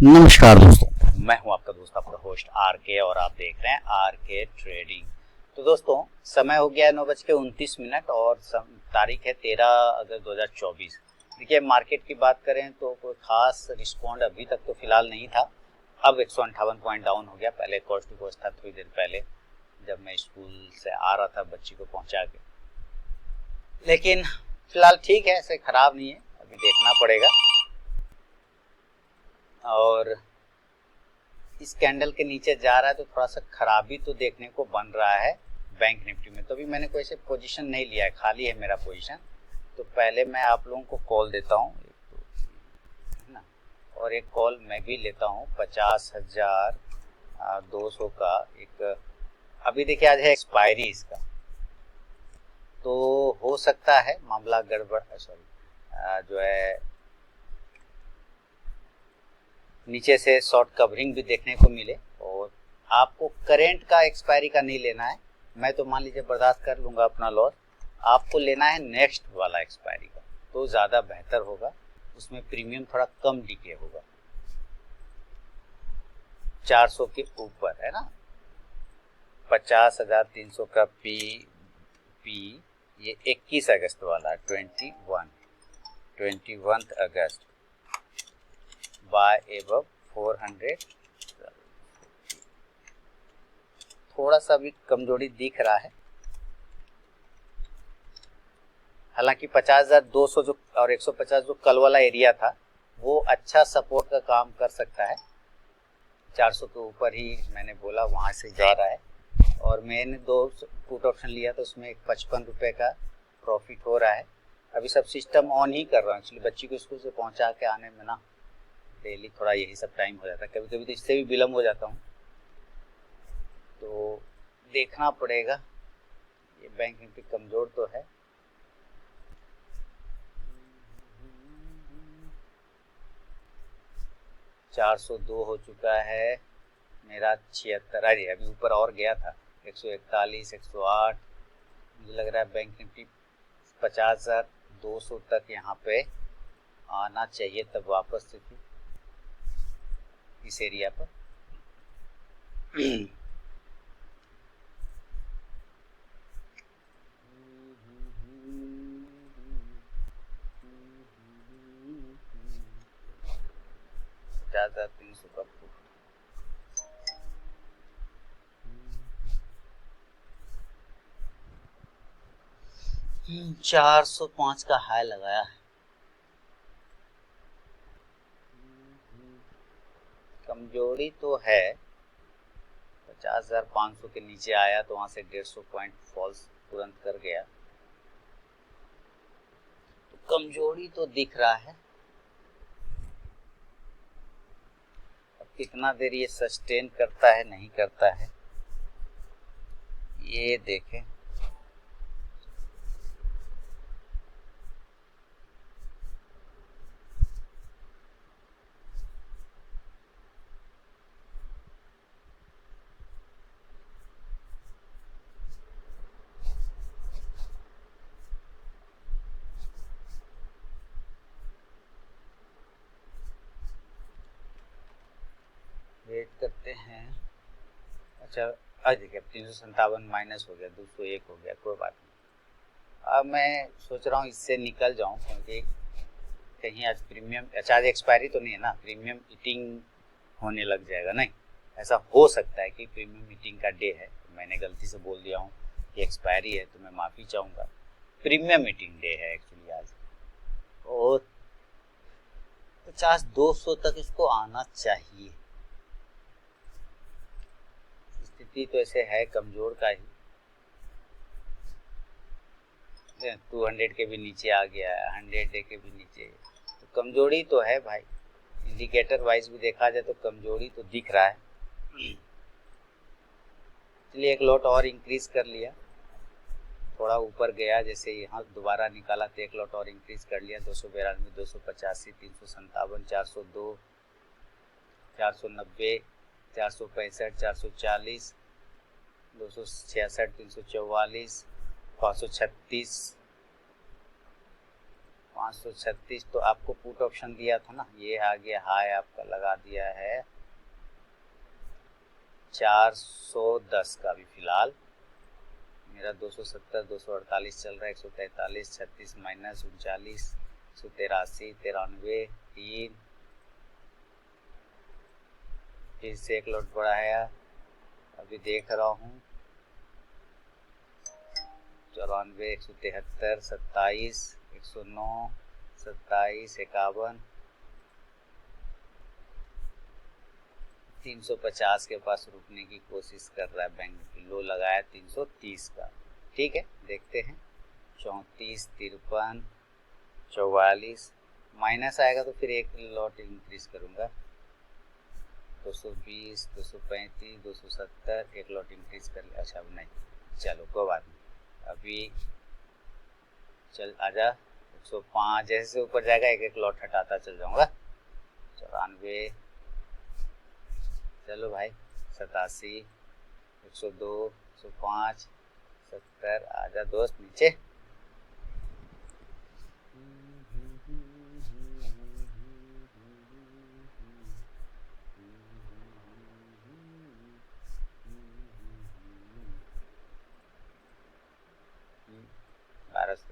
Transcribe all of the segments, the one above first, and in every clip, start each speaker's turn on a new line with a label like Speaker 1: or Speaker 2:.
Speaker 1: नमस्कार दोस्तों,
Speaker 2: मैं हूं आपका दोस्त, आपका होस्ट आर के, और आप देख रहे हैं आर के ट्रेडिंग। तो दोस्तों, समय हो गया है 9:29 और तारीख है 13 अगस्त 2024। देखिए, मार्केट की बात करें तो कोई खास रिस्पॉन्ड अभी तक तो फिलहाल नहीं था। अब 158 पॉइंट डाउन हो गया। पहले कोस्ट टू कोस्ट था थोड़ी देर पहले, जब मैं स्कूल से आ रहा था बच्ची को पहुंचा के। लेकिन फिलहाल ठीक है, ऐसे खराब नहीं है, अभी देखना पड़ेगा। और इस कैंडल के नीचे जा रहा है तो थोड़ा सा खराबी तो देखने को बन रहा है बैंक निफ्टी में। तो अभी मैंने कोई ऐसे पोजीशन नहीं लिया है, खाली है मेरा पोजीशन। तो पहले मैं आप लोगों को कॉल देता हूँ, है ना, और एक कॉल मैं भी लेता हूँ 50,200 का एक। अभी देखिए, आज है एक्सपायरी इसका, तो हो सकता है मामला गड़बड़, सॉरी, जो है नीचे से शॉर्ट कवरिंग भी देखने को मिले। और आपको करेंट का एक्सपायरी का नहीं लेना है, मैं तो मान लीजिए बर्दाश्त कर लूँगा अपना लॉस। आपको लेना है नेक्स्ट वाला एक्सपायरी का, तो ज़्यादा बेहतर होगा, उसमें प्रीमियम थोड़ा कम डीके होगा। 400 के ऊपर है ना, 50,300 का पी ये 21 अगस्त वाला, 21 अगस्त बाय एबव 400। थोड़ा सा भी कमजोरी दिख रहा है, हालांकि 50,200 जो और 150 जो कल वाला एरिया था वो अच्छा सपोर्ट का काम कर सकता है। 400 के ऊपर ही मैंने बोला वहां से जा रहा है। और मैंने 2 पुट ऑप्शन लिया था, उसमें 55 रुपये का प्रॉफिट हो रहा है। अभी सब सिस्टम ऑन ही कर रहा हूँ, एक्चुअली बच्ची को स्कूल से पहुंचा के आने में ना डेली थोड़ा यही सब टाइम हो जाता है, कभी कभी तो इससे भी विलम्ब हो जाता हूँ। तो देखना पड़ेगा, ये बैंक निफ्टी कमज़ोर तो है। $402 हो चुका है मेरा, 76। अरे अभी ऊपर और गया था, 141, 108। मुझे लग रहा है बैंक निफ्टी 50,200 तक यहाँ पे आना चाहिए, तब वापस से थी इस एरिया पर। ज़्यादा 300 का 405 का हाई लगाया है। कमजोरी तो है, 50,500 के नीचे आया तो वहां से 150 पॉइंट फॉल्स तुरंत कर गया, तो कमजोरी तो दिख रहा है। अब कितना देर ये सस्टेन करता है नहीं करता है ये देखें। वेट करते हैं। अच्छा, आज देखिए 357 माइनस हो गया, 201 हो गया, कोई बात नहीं। अब मैं सोच रहा हूँ इससे निकल जाऊँ, क्योंकि कहीं आज प्रीमियम, अच्छा आज एक्सपायरी तो नहीं है ना, प्रीमियम ईटिंग होने लग जाएगा। नहीं, ऐसा हो सकता है कि प्रीमियम मीटिंग का डे है, मैंने गलती से बोल दिया हूँ कि एक्सपायरी है, तो मैं माफ़ी चाहूँगा। प्रीमियम मीटिंग डे है एक्चुअली आज, और 50,200 तक इसको आना चाहिए। स्थिति तो ऐसे है कमज़ोर का ही, 200 के भी नीचे आ गया है, 100 डे के भी नीचे, तो कमज़ोरी तो है भाई। इंडिकेटर वाइज भी देखा जाए तो कमज़ोरी तो दिख रहा है। इसलिए एक लॉट और इंक्रीज कर लिया, थोड़ा ऊपर गया, जैसे यहाँ दोबारा निकाला तो एक लॉट और इंक्रीज कर लिया। 292, 285, 357, 402, 490, 465, 440, 266, 344, 536, 536 तो आपको पुट ऑप्शन दिया था ना, ये आ गया हाई, आपका लगा दिया है 410 का भी फिलहाल। मेरा 270 248 चल रहा है, 143 36 माइनस 39 183 93 3, फिर से एक लॉट बढ़ाया, अभी देख रहा हूँ 94 173 27 109 27 51 350 के पास रुकने की कोशिश कर रहा है बैंक निफ्टी, लो लगाया 330 का। ठीक है, देखते हैं 34 53 44 माइनस आएगा तो फिर एक लॉट इंक्रीज करूंगा, 220 235 270 एक लॉट इंक्रीज कर लिया। अच्छा नहीं, चलो कोई बात नहीं, अभी चल आजा 105, जैसे ऊपर जाएगा एक एक लॉट हटाता चल जाऊंगा। 94, चलो भाई 87 102 105 70, आजा दोस्त नीचे।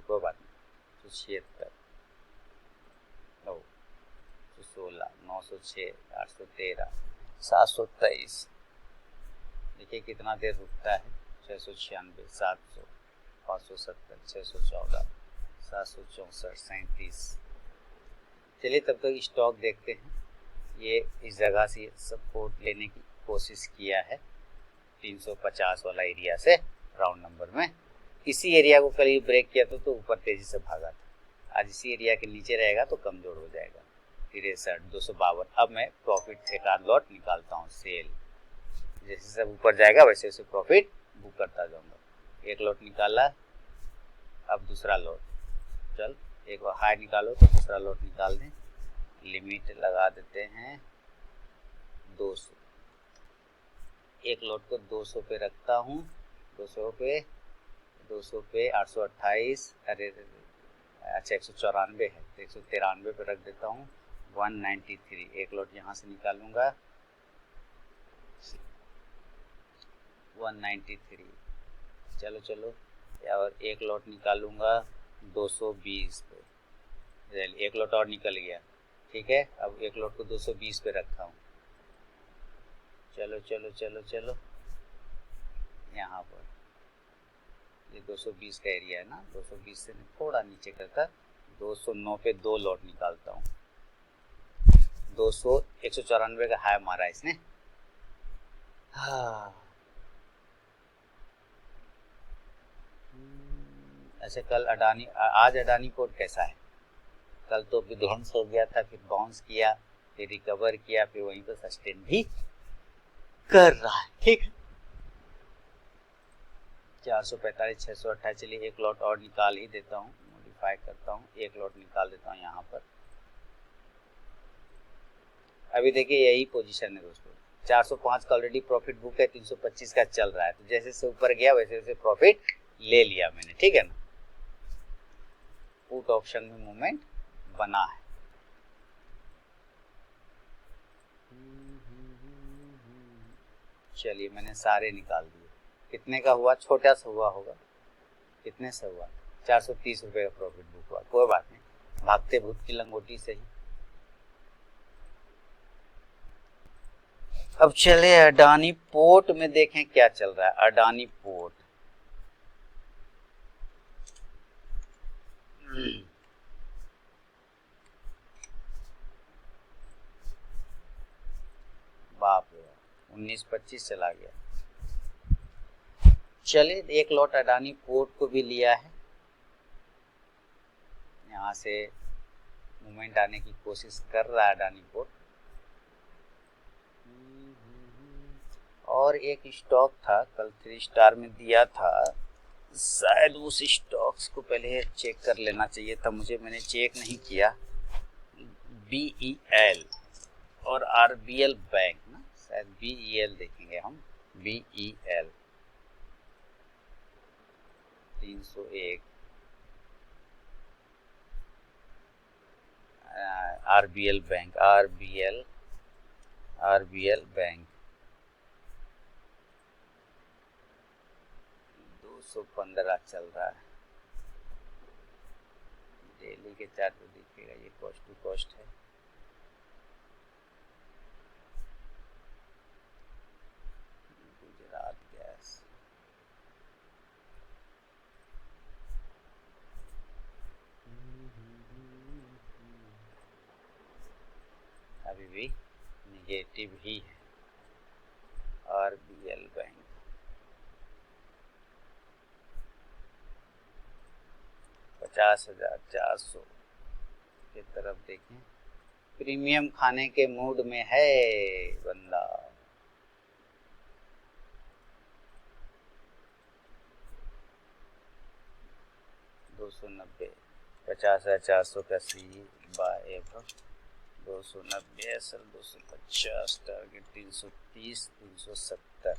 Speaker 2: कोई बात नहीं, 176 916 906 813 723, देखिए कितना देर रुकता है, 696 700 570 614 764 37। चलिए तब तक स्टॉक देखते हैं, ये इस जगह से सपोर्ट लेने की कोशिश किया है 350 वाला एरिया से राउंड नंबर में, इसी एरिया को कल ब्रेक किया तो ऊपर तेजी से भागा था, आज इसी एरिया के नीचे रहेगा तो कमजोर हो जाएगा 63 252। अब मैं प्रॉफिट एक आध लॉट निकालता हूँ सेल, जैसे सब ऊपर जाएगा वैसे वैसे प्रॉफिट बुक करता जाऊंगा। एक लॉट निकाला, अब दूसरा लॉट, चल एक बार हाई निकालो तो दूसरा लॉट निकाल दें, लिमिट लगा देते हैं 200, एक लॉट को 200 पे रखता हूँ, 200 पे 828, अरे अच्छा 194 है तो 193 पे रख देता हूँ 193, एक लॉट यहाँ से निकालूंगा 193, चलो चलो, और एक लॉट निकालूंगा 220 पे, एक लॉट और निकल गया। ठीक है, अब एक लॉट को 220 पे रखा हूँ, चलो चलो चलो चलो, यहाँ पर ये 220 का एरिया है ना, 220 से थोड़ा नीचे करता 209 पे दो लॉट निकालता हूँ, 194 का हाई मारा इसने। हाँ अच्छा, कल अडानी, आज अडानी पोर्ट कैसा है? कल तो विध्वंस हो गया था, फिर बाउंस किया, फिर रिकवर किया, फिर वहीं पर सस्टेन भी कर रहा है। ठीक है, 445 628, चलिए एक लॉट और निकाल ही देता हूँ, मॉडिफाई करता हूँ, एक लॉट निकाल देता हूँ यहाँ पर। अभी देखिए यही पोजीशन है दोस्तों, 405 का ऑलरेडी प्रॉफिट बुक है, 325 का चल रहा है, तो जैसे से ऊपर गया वैसे वैसे प्रॉफिट ले लिया मैंने। ठीक है ना, पुट ऑप्शन में मूवमेंट बना है। चलिए मैंने सारे निकाल दिए, कितने का हुआ, छोटा सा हुआ होगा, कितने से हुआ, 430 रुपए का प्रॉफिट बुक हुआ, कोई बात नहीं, भागते भूत की लंगोटी से ही। अब चले अडानी पोर्ट में देखें क्या चल रहा है। अडानी पोर्ट बाप रे, 19-25 चला गया। चलिए एक लॉट अडानी पोर्ट को भी लिया है, यहाँ से मूवमेंट आने की कोशिश कर रहा है अडानी पोर्ट। और एक स्टॉक था कल 3 स्टार में दिया था, शायद उस स्टॉक्स को पहले चेक कर लेना चाहिए था मुझे, मैंने चेक नहीं किया। BEL और RBL बैंक ना, शायद BEL देखेंगे हम, BEL 301, RBL bank, RBL bank 215 चल रहा है। डेली के चार्ट पे देखिएगा, ये कॉस्ट टू कॉस्ट है। गुजरात गैस अभी भी निगेटिव ही है। आरबीएल बैंक 50,400 की तरफ देखें। प्रीमियम खाने के मूड में है बंदा। $290, 50,400 का सी बाय एफ, 290 असल, 250 टारगेट, 330, 370।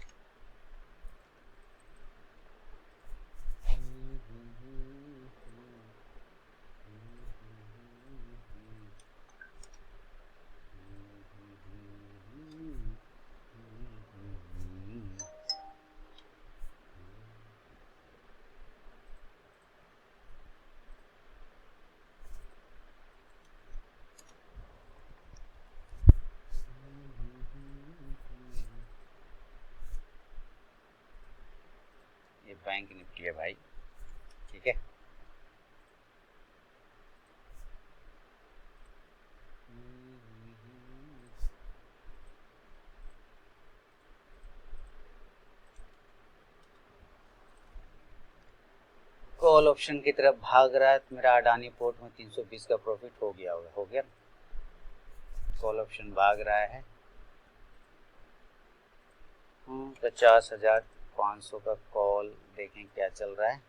Speaker 2: ये बैंक निफ्टी है भाई, ठीक है। कॉल ऑप्शन की तरफ भाग रहा है तो मेरा अडानी पोर्ट में 320 का प्रॉफिट हो गया होगा, हो गया। कॉल ऑप्शन भाग रहा है 50,500 का कॉल, देखें क्या चल रहा है,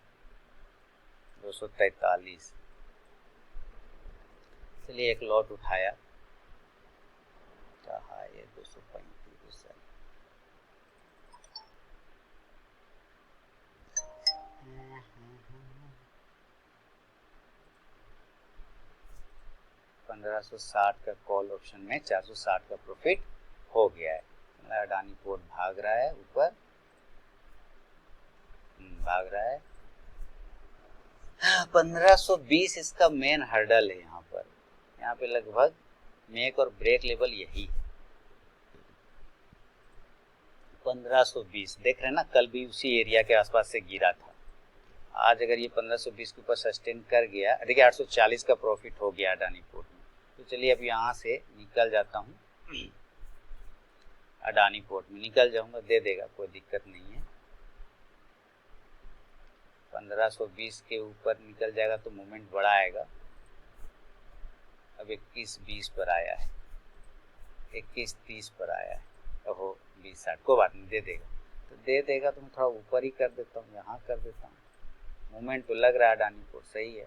Speaker 2: 243। चलिए एक लॉट उठाया, कहा ये 235। 1560 का कॉल ऑप्शन में 460 का प्रॉफिट हो गया है। अडानी पोर्ट भाग रहा है ऊपर, भाग रहा है 1520 इसका मेन हर्डल है। यहाँ पे लगभग मेक और ब्रेक लेवल यही है 1520। देख रहे हैं ना, कल भी उसी एरिया के आसपास से गिरा था। आज अगर ये 1520 के ऊपर सस्टेन कर गया, देखिए 840 का प्रॉफिट हो गया अडानी पोर्ट में। तो चलिए अब यहाँ से निकल जाता हूँ, अडानी पोर्ट में निकल जाऊंगा, दे देगा, कोई दिक्कत नहीं है। 1520 के ऊपर निकल जाएगा तो मूवमेंट बड़ा आएगा। अब 2120 पर आया है, 2130 पर आया है, ओहो 2060, को बात नहीं, दे देगा तो दे देगा। तो मैं थोड़ा ऊपर ही कर देता हूँ, यहाँ कर देता हूँ। मूवमेंट तो लग रहा है अडानी पोर्ट सही है।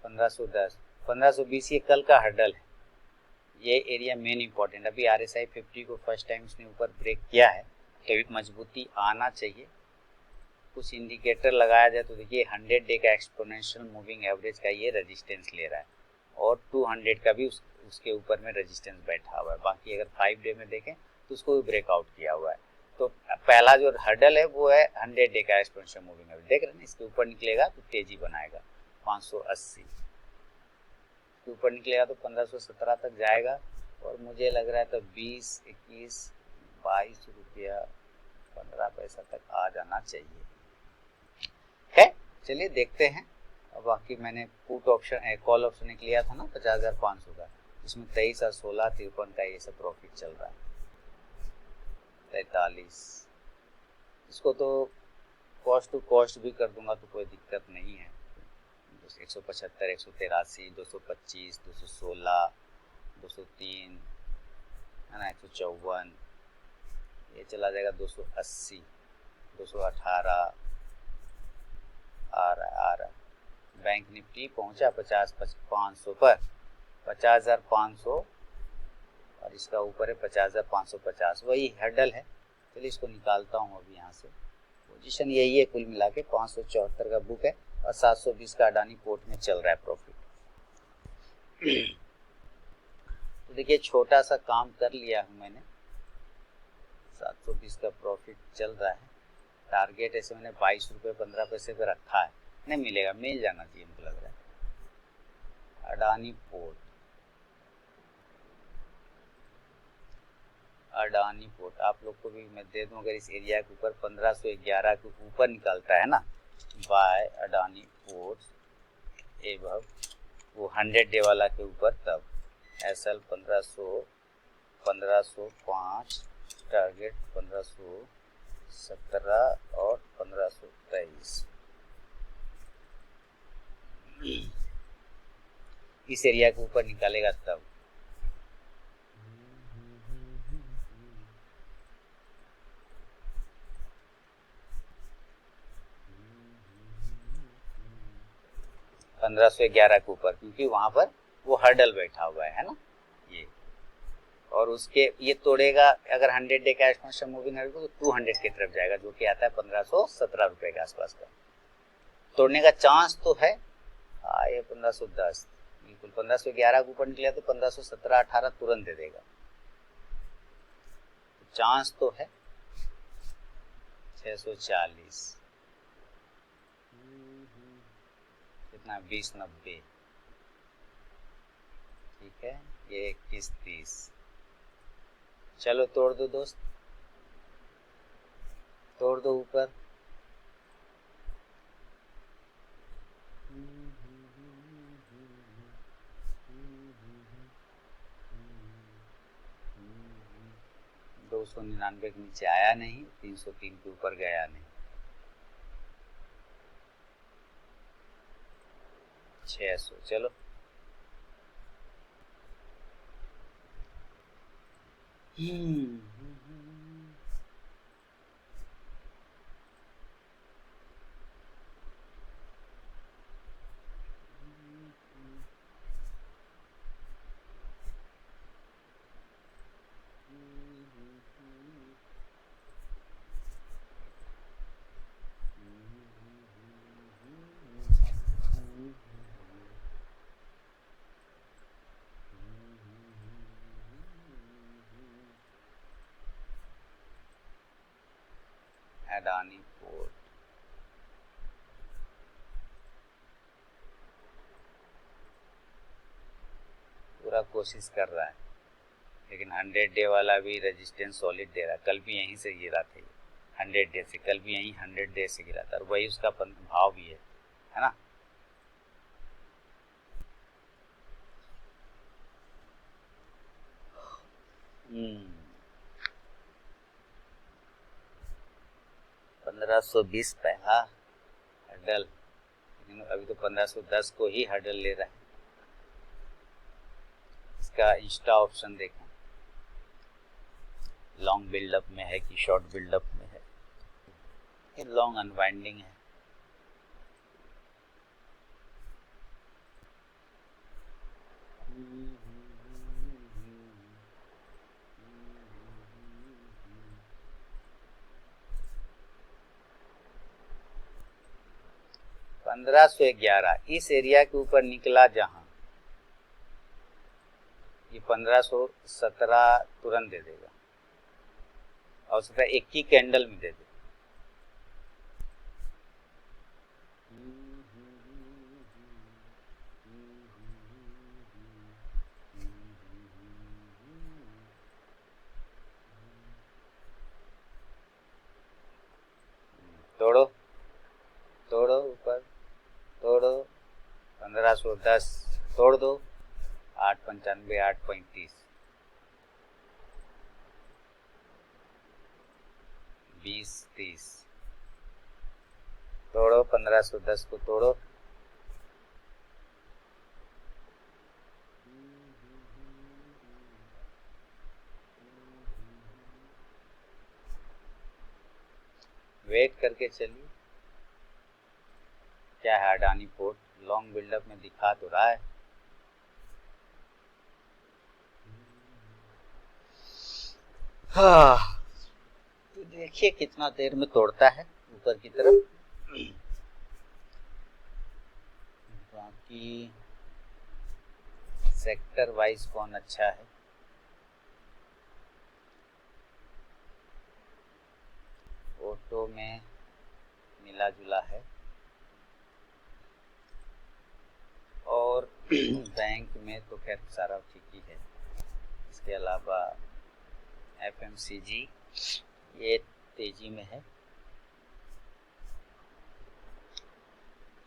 Speaker 2: 1510, 1520 ये कल का हर्डल है, ये एरिया मेन इंपॉर्टेंट। अभी RSI 50 को फर्स्ट टाइम इसने ऊपर ब्रेक किया है, तो अभी मजबूती आना चाहिए। कुछ इंडिकेटर लगाया जाए तो देखिए 100 डे का एक्सपोनेंशियल मूविंग एवरेज का ये रेजिस्टेंस ले रहा है, और 200 का भी उसके ऊपर में रेजिस्टेंस बैठा हुआ है। बाकी अगर 5 डे में देखें तो उसको भी ब्रेकआउट किया हुआ है। तो पहला जो हर्डल है वो है 100 डे का एक्सपोनेंशियल मूविंग एवरेज, देख रहे हैं, इसके ऊपर निकलेगा तो तेजी बनाएगा 580 के ऊपर निकलेगा तो 1517 तक जाएगा, और मुझे लग रहा है तो 20, 21, 22 रुपया 15 पैसा तक आ जाना चाहिए है। चलिए देखते हैं। अब बाकी मैंने पुट ऑप्शन कॉल ऑप्शन एक लिया था ना 50,500 का, इसमें 23 और 16, 53 का ये सब प्रॉफिट चल रहा है। 43 इसको तो कॉस्ट टू कॉस्ट भी कर दूंगा तो कोई दिक्कत नहीं है। 175, 183, 225, 216, 203 है ना, 154, ये चला जाएगा 280, 218 आ रहा। बैंक निफ्टी पहुंचा 50,500 पर, 50,500, और इसका ऊपर है 50,550, वही हर्डल है। चलिए इसको निकालता हूँ अभी यहाँ से। पोजीशन यही है कुल मिला के, 574 का बुक है और 720 का अडानी पोर्ट में चल रहा है प्रॉफिट। तो देखिए छोटा सा काम कर लिया हूँ मैंने, 720 का प्रॉफिट चल रहा है। टारगेट ऐसे मैंने 22 रुपये 15 पैसे पे रखा है, नहीं मिलेगा, मिल जाना चाहिए मुझे लग रहा है। अडानी पोर्ट, अडानी पोर्ट आप लोग को भी मैं दे दूं, अगर इस एरिया के ऊपर 1511 के ऊपर निकलता है ना, बाय अडानी पोर्ट एवं वो 100 डे वाला के ऊपर, तब SL 1505, टारगेट 1517 और 1523 इस एरिया के ऊपर निकालेगा तब। पंद्रह सौ 11 के ऊपर, क्योंकि वहां पर वो हर्डल बैठा हुआ है ना ये, और उसके ये तोड़ेगा अगर 100 डे का एक्सपेंशन मूविंग है तो 200 की तरफ जाएगा, जो कि आता है 1517 रुपए के आसपास का। तोड़ने का चांस तो है, ये 1510 बिल्कुल, 1511 के ऊपर निकला तो 1517-18 तुरंत दे देगा, चांस तो है। 640 कितना, 2090, ठीक है, ये 2130। चलो तोड़ दो दोस्त, तोड़ दो ऊपर। दो 299 के नीचे आया नहीं, 303 के ऊपर गया नहीं, 600। चलो अडानी पोर्ट, पूरा कोशिश कर रहा है, लेकिन 100 डे वाला भी रेजिस्टेंस सॉलिड दे रहा है। कल भी यहीं से गिरा था, 100 डे से, कल भी यहीं 100 डे से गिरा था, और वही उसका भाव भी है ना। हम्म 1520 पहला हर्डल, लेकिन अभी तो 1510 को ही हर्डल ले रहा है। इसका इंस्टा ऑप्शन देखें, लॉन्ग बिल्डअप में है कि शॉर्ट बिल्डअप में है। ये लॉन्ग अनवाइंडिंग है, पंद्रह 1511 इस एरिया के ऊपर निकला जहां, ये 1517 तुरंत दे देगा, और सकता है एक ही कैंडल में दे दे। तोड़ो तोड़ो ऊपर, तोड़ो 1510, तोड़ दो 895, 835, 2030, तोड़ो 1510 को तोड़ो, वेट करके चलिए। क्या है, अडानी पोर्ट लॉन्ग बिल्डअप में दिखा तो रहा है, तो देखिए कितना देर में तोड़ता है ऊपर की तरफ। बाकी सेक्टर वाइज कौन अच्छा है? ऑटो में मिला जुला है, और बैंक में तो खैर सारा ठीक ही है। इसके अलावा एफएमसीजी ये तेजी में है।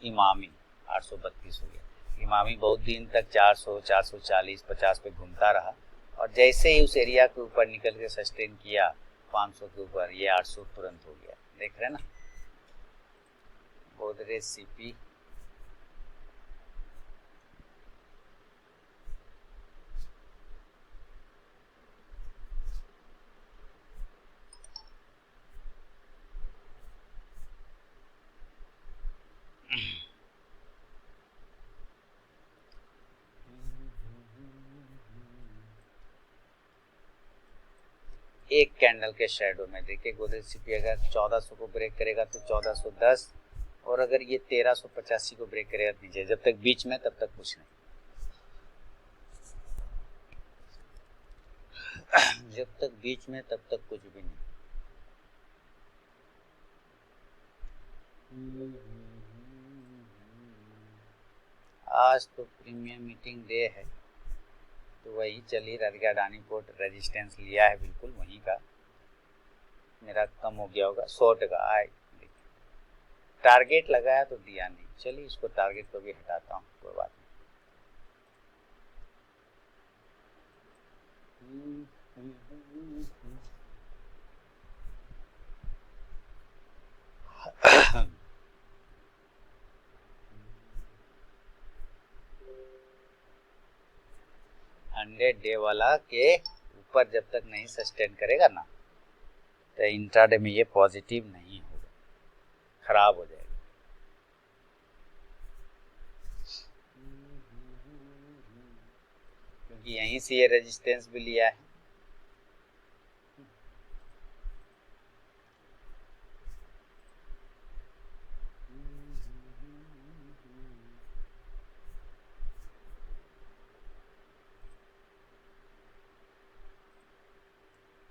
Speaker 2: इमामी 832 हो गया। इमामी बहुत दिन तक 400, 440, 50 पे घूमता रहा, और जैसे ही उस एरिया के ऊपर निकल के सस्टेन किया 500 के ऊपर, ये 800 तुरंत हो गया। देख रहे हैं ना। गोदरेज सीपी एक कैंडल के शेडो में देखिए, गोदरेज सीपी अगर 1400 को ब्रेक करेगा तो 1410, और अगर ये 1385 को ब्रेक करेगा नीचे, जब तक बीच में तब तक कुछ नहीं। जब तक बीच में तब तक कुछ भी नहीं। आज तो प्रीमियम मीटिंग डे है, तो वही चली राधिका अडानी पोर्ट रेजिस्टेंस लिया है, बिल्कुल वहीं का। मेरा कम हो गया होगा 100 टका आए। टारगेट लगाया तो दिया नहीं, चलिए इसको टारगेट को भी हटाता हूँ, कोई बात नहीं। 100 डे वाला के ऊपर जब तक नहीं सस्टेन करेगा ना, तो इंट्राडे में ये पॉजिटिव नहीं होगा, खराब हो जाएगा। क्योंकि यहीं से ये रेजिस्टेंस भी लिया है।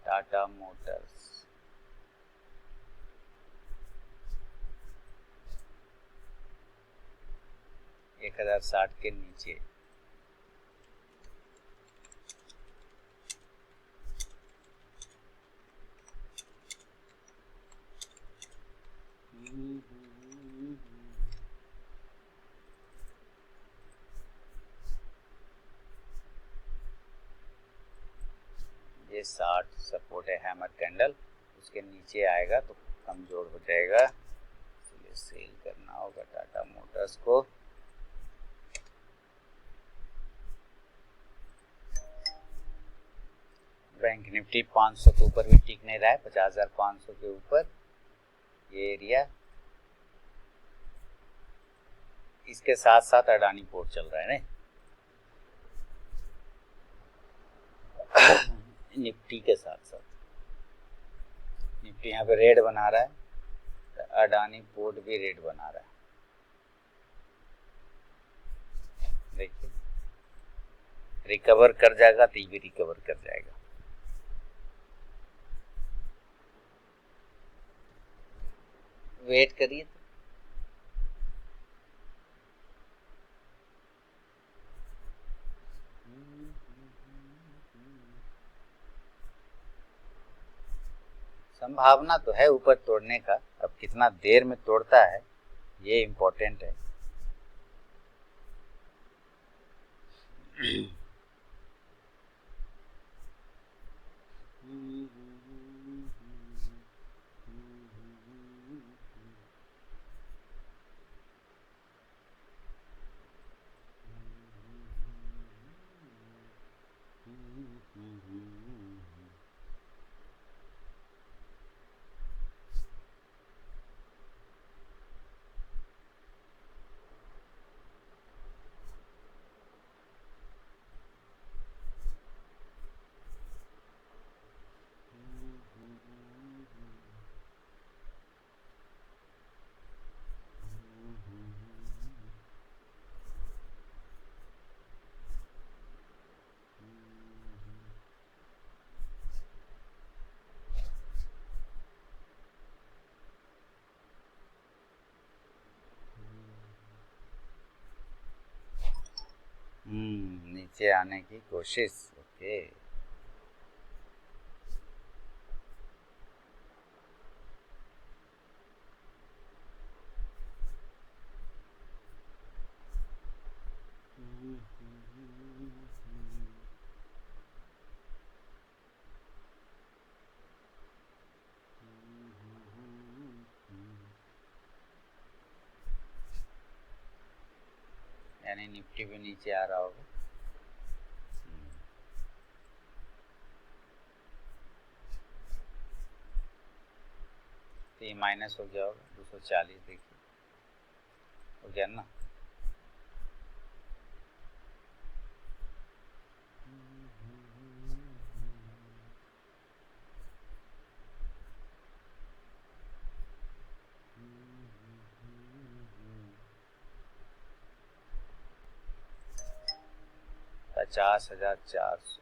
Speaker 2: टाटा मोटर्स 1060 के नीचे। ये 60 सपोर्ट है, हैमर कैंडल, उसके नीचे आएगा तो कमजोर हो जाएगा, इसलिए सेल करना होगा टाटा मोटर्स को। बैंक निफ्टी 500 के ऊपर भी टिक नहीं रहा है, 50,500 के ऊपर ये एरिया। इसके साथ साथ अडानी पोर्ट चल रहा है ना निफ्टी के साथ साथ। निफ्टी यहाँ पे रेड बना रहा है, तो अडानी पोर्ट भी रेड बना रहा है। देखिए रिकवर कर जाएगा तो ये भी रिकवर कर जाएगा। वेट करिए। संभावना तो है ऊपर तोड़ने का, अब कितना देर में तोड़ता है ये इम्पोर्टेंट है। नीचे आने की कोशिश। ओके, यानी निफ्टी भी नीचे आ रहा होगा। तो ये माइनस हो गया होगा 240, देखिए हो गया ना। $50,400।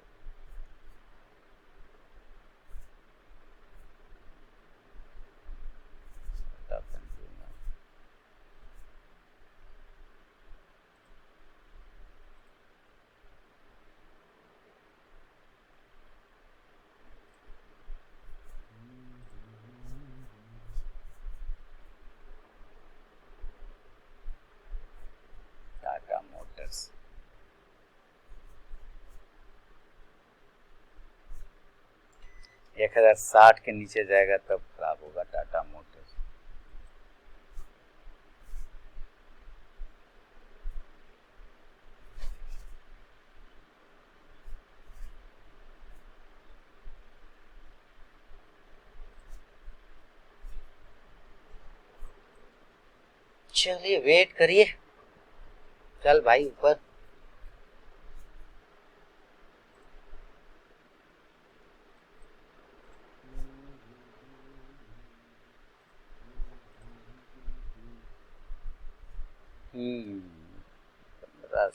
Speaker 2: टाटा मोटर्स 1060 के नीचे जाएगा तब खराब होगा टाटा मोटर्स। चलिए वेट करिए, चल भाई ऊपर। हम्म, 15।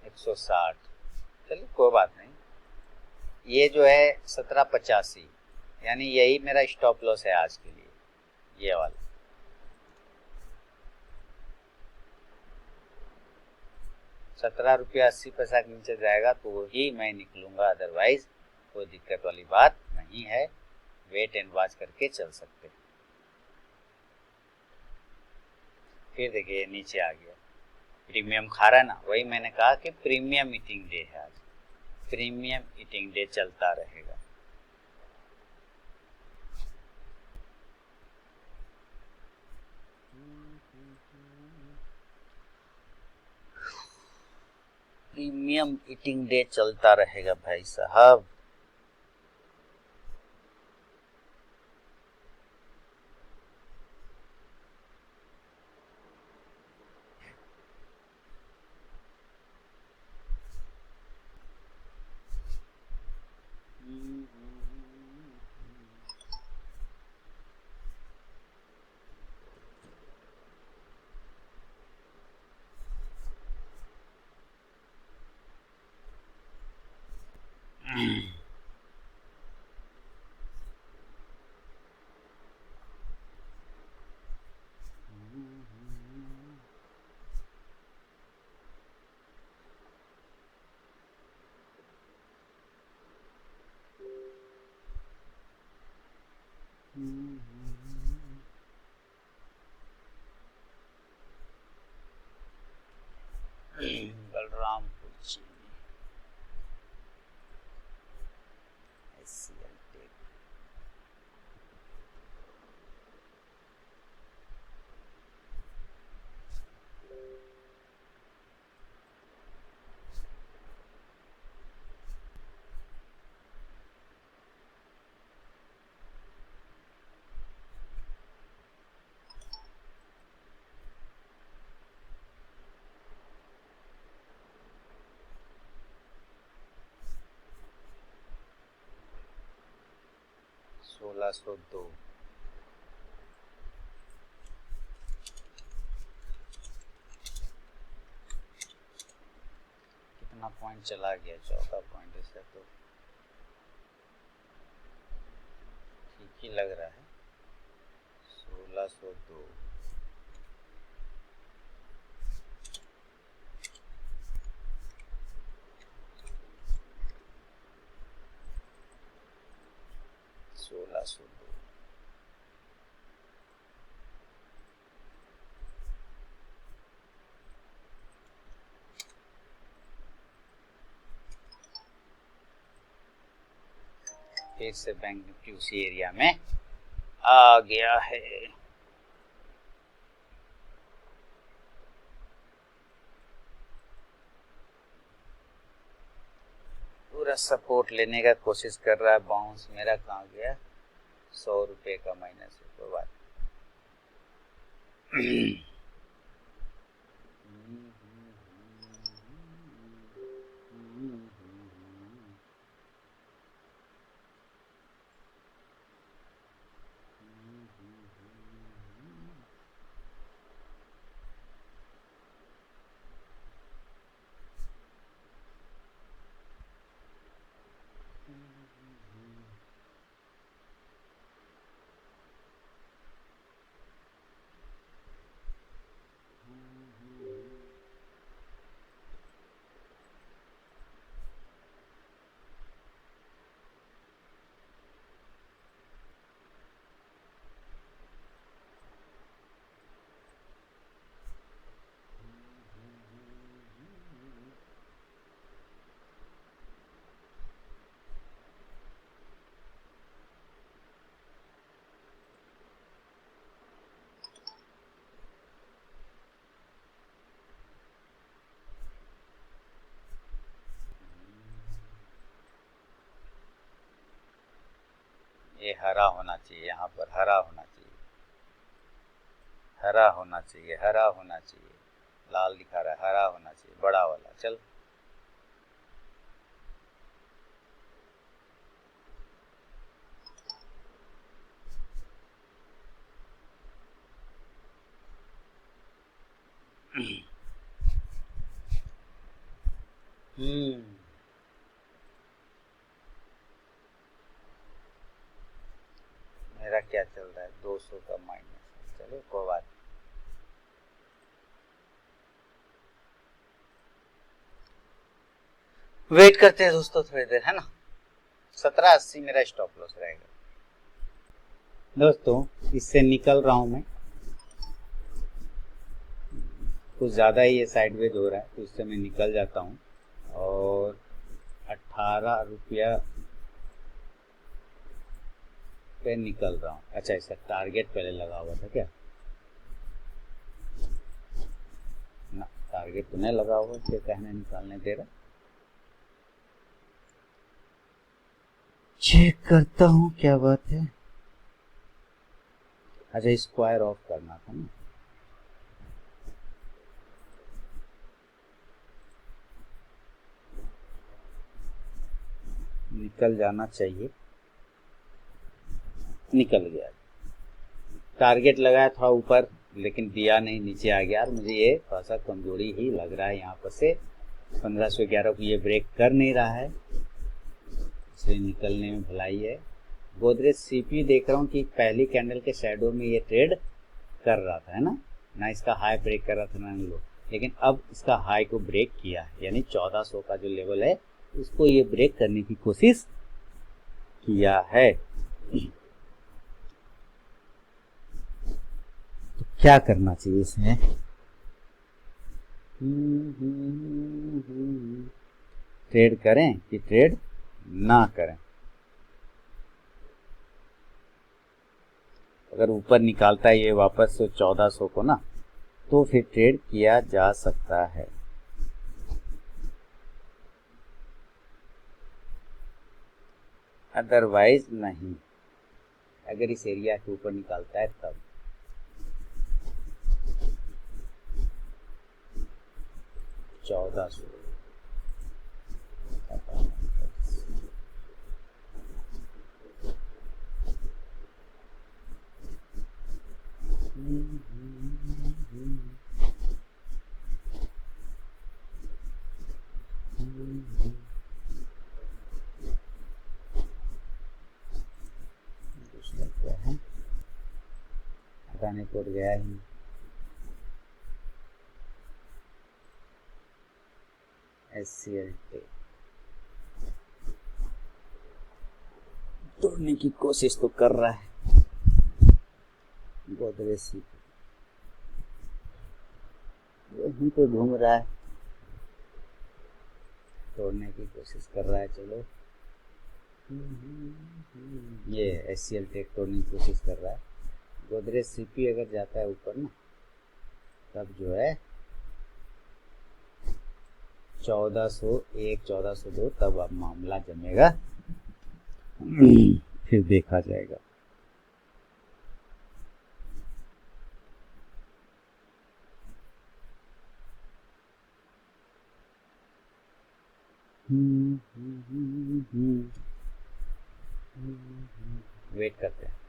Speaker 2: $160, चलिए कोई बात नहीं। ये जो है 1785, यानी यही मेरा स्टॉप लॉस है आज के लिए, ये वाला। ₹17.80 के नीचे जाएगा तो ही मैं निकलूंगा, अदरवाइज कोई दिक्कत वाली बात नहीं है। वेट एंड वॉच करके चल सकते हैं। फिर देखिए नीचे आ गया, प्रीमियम खा रहा है ना, वही मैंने कहा कि प्रीमियम ईटिंग डे है आज, प्रीमियम ईटिंग डे चलता रहेगा। प्रीमियम ईटिंग डे चलता रहेगा भाई साहब। बलरामपुर चीनी 1602। कितना पॉइंट चला गया? 14 पॉइंट। इससे तो ठीक ही लग रहा है। 1602। फिर से बैंक निफ्टी उसी एरिया में आ गया है। पूरा सपोर्ट लेने का कोशिश कर रहा है। बाउंस मेरा कहाँ गया? 100 रुपये का माइनस है। कोई बात ये हरा होना चाहिए, यहाँ पर हरा होना चाहिए, हरा होना चाहिए, हरा होना चाहिए। लाल दिखा रहा है, हरा होना चाहिए, बड़ा वाला। चल मेरा क्या चल रहा है? 200 का माइनस। चलो कोई बात। वेट करते हैं दोस्तों थोड़ी देर, है ना। 1780 मेरा स्टॉप लॉस रहेगा दोस्तों। इससे निकल रहा हूं मैं। कुछ ज़्यादा ही ये साइडवेज हो रहा है, तो इससे मैं निकल जाता हूँ। और 18 रुपया पे निकल रहा हूँ। अच्छा, इसका टारगेट पहले लगा हुआ था क्या? ना, टारगेट तो नहीं लगा हुआ, क्या कहने निकालने दे रहा। चेक करता हूँ क्या बात है। अच्छा, स्क्वायर ऑफ करना था ना। निकल जाना चाहिए, निकल गया। टारगेट लगाया था ऊपर, लेकिन दिया नहीं, नीचे आ गया। और मुझे ये थोड़ा सा कमजोरी ही लग रहा है यहाँ पर से। 1511 को ये ब्रेक कर नहीं रहा है, इसलिए निकलने में भलाई है। गोदरेज सीपी देख रहा हूँ कि पहली कैंडल के शैडो में ये ट्रेड कर रहा था, है ना इसका हाई ब्रेक कर रहा था ना लो, लेकिन अब इसका हाई को ब्रेक किया है, यानी 1400 का जो लेवल है उसको ये ब्रेक करने की कोशिश किया है। तो क्या करना चाहिए इसमें? ट्रेड करें कि ट्रेड ना करें? अगर ऊपर निकालता है ये वापस 1400 को ना, तो फिर ट्रेड किया जा सकता है। अदरवाइज नहीं। अगर इस एरिया के ऊपर निकालता है तब। चौदह सौ पता नहीं टूट गया ही। SCL टेक तोड़ने की कोशिश तो कर रहा है, गोदरेज सीपी वहीं पे घूम रहा है, तोड़ने की कोशिश कर रहा है। चलो ये SCL टेक तोड़ने की कोशिश कर रहा है। गोदरेज सीपी अगर जाता है ऊपर ना, तब जो है 1401 1402 तब अब मामला जमेगा, फिर देखा जाएगा। वेट करते हैं।